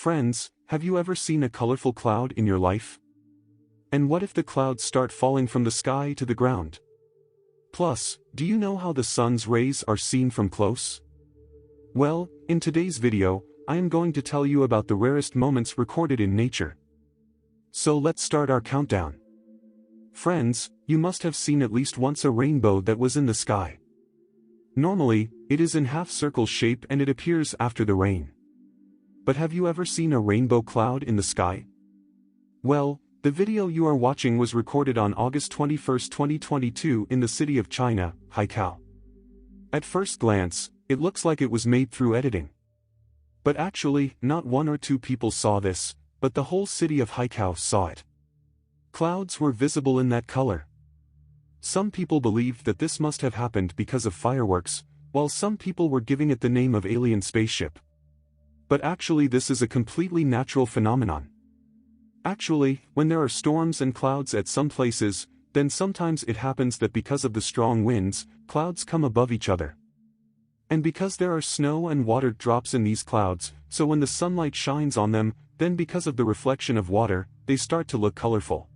Friends, have you ever seen a colorful cloud in your life? And what if the clouds start falling from the sky to the ground? Plus, do you know how the sun's rays are seen from close? Well, in today's video, I am going to tell you about the rarest moments recorded in nature. So let's start our countdown. Friends, you must have seen at least once a rainbow that was in the sky. Normally, it is in half-circle shape and it appears after the rain. But have you ever seen a rainbow cloud in the sky? Well, the video you are watching was recorded on August 21, 2022 in the city of China, Haikou. At first glance, it looks like it was made through editing. But actually, not one or two people saw this, but the whole city of Haikou saw it. Clouds were visible in that color. Some people believed that this must have happened because of fireworks, while some people were giving it the name of alien spaceship. But actually this is a completely natural phenomenon. Actually, when there are storms and clouds at some places, then sometimes it happens that because of the strong winds, clouds come above each other. And because there are snow and water drops in these clouds, so when the sunlight shines on them, then because of the reflection of water, they start to look colorful.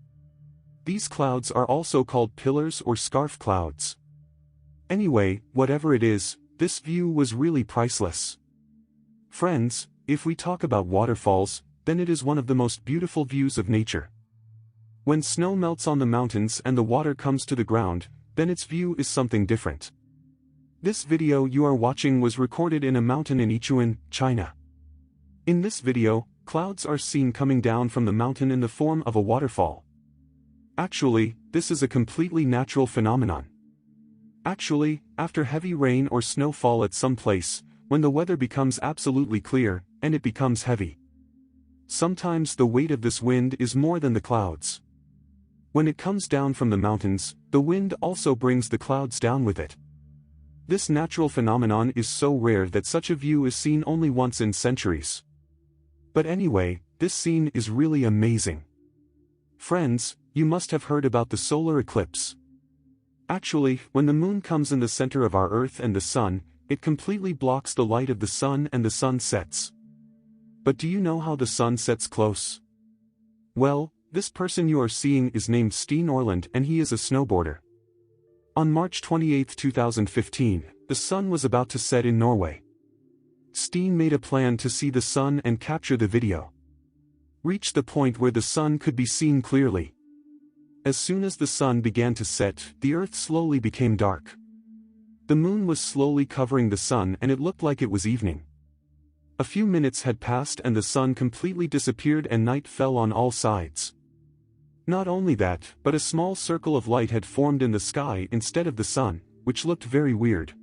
These clouds are also called pillars or scarf clouds. Anyway, whatever it is, this view was really priceless. Friends, if we talk about waterfalls, then it is one of the most beautiful views of nature. When snow melts on the mountains and the water comes to the ground, then its view is something different. This video you are watching was recorded in a mountain in Yichuan, China. In this video, clouds are seen coming down from the mountain in the form of a waterfall. Actually, this is a completely natural phenomenon. Actually, after heavy rain or snowfall at some place, when the weather becomes absolutely clear, and it becomes heavy. Sometimes the weight of this wind is more than the clouds. When it comes down from the mountains, the wind also brings the clouds down with it. This natural phenomenon is so rare that such a view is seen only once in centuries. But anyway, this scene is really amazing. Friends, you must have heard about the solar eclipse. Actually, when the moon comes in the center of our Earth and the sun, it completely blocks the light of the sun and the sun sets. But do you know how the sun sets close? Well, this person you are seeing is named Steen Orland and he is a snowboarder. On March 28, 2015, the sun was about to set in Norway. Steen made a plan to see the sun and capture the video. Reach the point where the sun could be seen clearly. As soon as the sun began to set, the earth slowly became dark. The moon was slowly covering the sun and it looked like it was evening. A few minutes had passed and the sun completely disappeared and night fell on all sides. Not only that, but a small circle of light had formed in the sky instead of the sun, which looked very weird.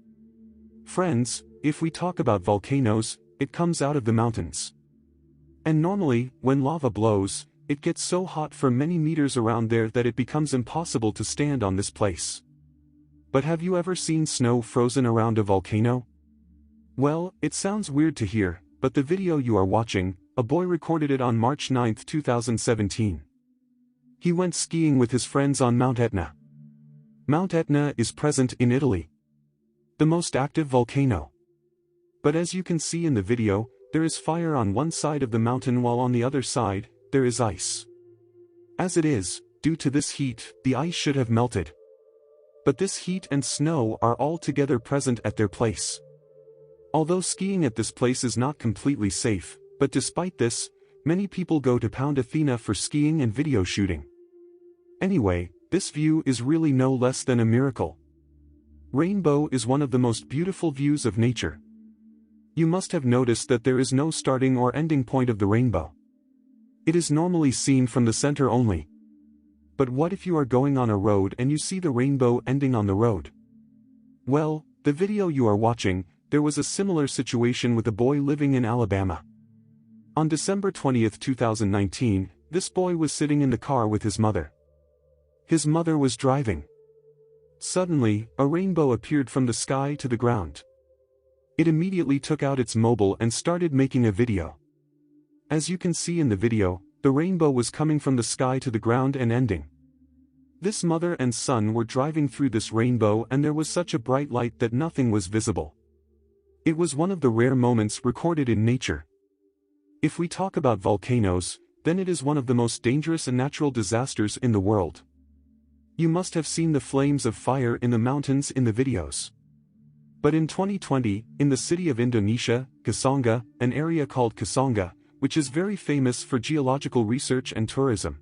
Friends, if we talk about volcanoes, it comes out of the mountains. And normally, when lava blows, it gets so hot for many meters around there that it becomes impossible to stand on this place. But have you ever seen snow frozen around a volcano? Well, it sounds weird to hear, but the video you are watching, a boy recorded it on March 9, 2017. He went skiing with his friends on Mount Etna. Mount Etna is present in Italy, the most active volcano. But as you can see in the video, there is fire on one side of the mountain while on the other side, there is ice. As it is, due to this heat, the ice should have melted. But this heat and snow are all together present at their place. Although skiing at this place is not completely safe, but despite this, many people go to Pound Athena for skiing and video shooting. Anyway, this view is really no less than a miracle. Rainbow is one of the most beautiful views of nature. You must have noticed that there is no starting or ending point of the rainbow. It is normally seen from the center only. But what if you are going on a road and you see the rainbow ending on the road? Well, the video you are watching, there was a similar situation with a boy living in Alabama. On December 20, 2019, this boy was sitting in the car with his mother. His mother was driving. Suddenly, a rainbow appeared from the sky to the ground. It immediately took out its mobile and started making a video. As you can see in the video, the rainbow was coming from the sky to the ground and ending. This mother and son were driving through this rainbow and there was such a bright light that nothing was visible. It was one of the rare moments recorded in nature. If we talk about volcanoes, then it is one of the most dangerous and natural disasters in the world. You must have seen the flames of fire in the mountains in the videos. But in 2020, in the city of Indonesia, Kasonga, an area called Kasonga, which is very famous for geological research and tourism.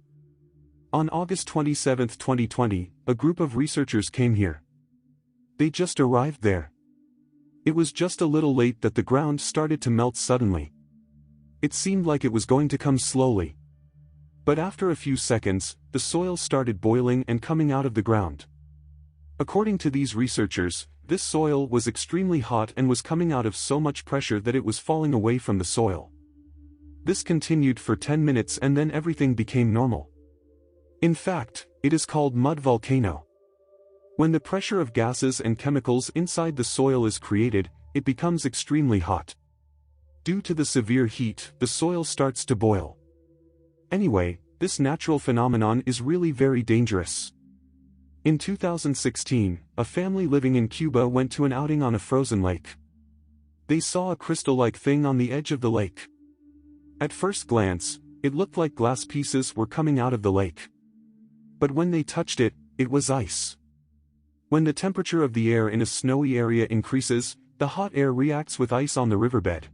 On August 27, 2020, a group of researchers came here. They just arrived there. It was just a little late that the ground started to melt suddenly. It seemed like it was going to come slowly. But after a few seconds, the soil started boiling and coming out of the ground. According to these researchers, this soil was extremely hot and was coming out of so much pressure that it was falling away from the soil. This continued for 10 minutes and then everything became normal. In fact, it is called mud volcano. When the pressure of gases and chemicals inside the soil is created, it becomes extremely hot. Due to the severe heat, the soil starts to boil. Anyway, this natural phenomenon is really very dangerous. In 2016, a family living in Cuba went to an outing on a frozen lake. They saw a crystal-like thing on the edge of the lake. At first glance, it looked like glass pieces were coming out of the lake. But when they touched it, it was ice. When the temperature of the air in a snowy area increases, the hot air reacts with ice on the riverbed.